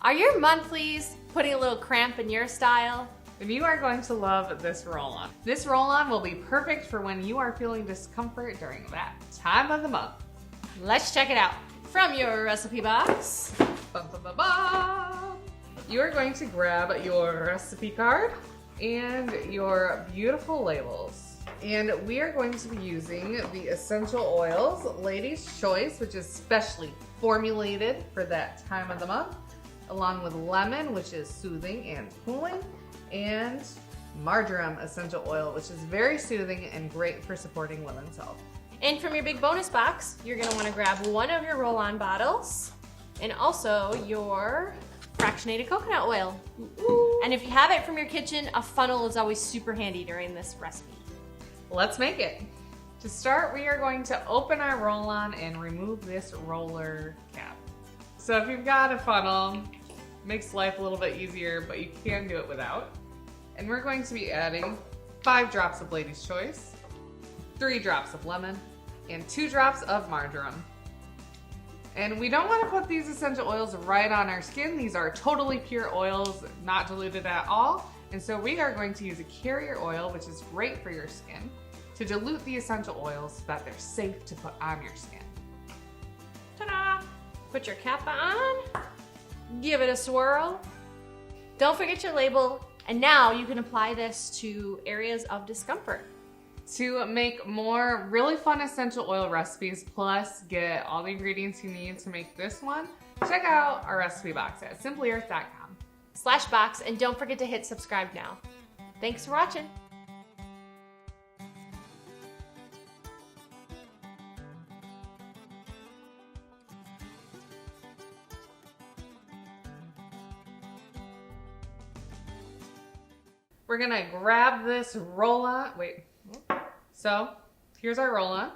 Are your monthlies putting a little cramp in your style? Then you are going to love this roll-on. This roll-on will be perfect for when you are feeling discomfort during that time of the month. Let's check it out. From your recipe box. Bum, bum, bum, bum. You are going to grab your recipe card and your beautiful labels. And we are going to be using the essential oils, Lady's Choice, which is specially formulated for that time of the month, along with lemon, which is soothing and cooling, and marjoram essential oil, which is very soothing and great for supporting women's health. And from your big bonus box, you're gonna wanna grab one of your roll-on bottles and also your fractionated coconut oil. Ooh. And if you have it from your kitchen, a funnel is always super handy during this recipe. Let's make it. To start, we are going to open our roll-on and remove this roller cap. So if you've got a funnel, makes life a little bit easier, but you can do it without. And we're going to be adding 5 drops of Lady's Choice, 3 drops of lemon, and 2 drops of marjoram. And we don't want to put these essential oils right on our skin. These are totally pure oils, not diluted at all. And so we are going to use a carrier oil, which is great for your skin, to dilute the essential oils so that they're safe to put on your skin. Ta-da! Put your cap on, give it a swirl. Don't forget your label, and now you can apply this to areas of discomfort. To make more really fun essential oil recipes, plus get all the ingredients you need to make this one, check out our recipe box at simplyearth.com/box, and don't forget to hit subscribe now. Thanks for watching. We're gonna grab this roll-on. Wait. So here's our roll-on.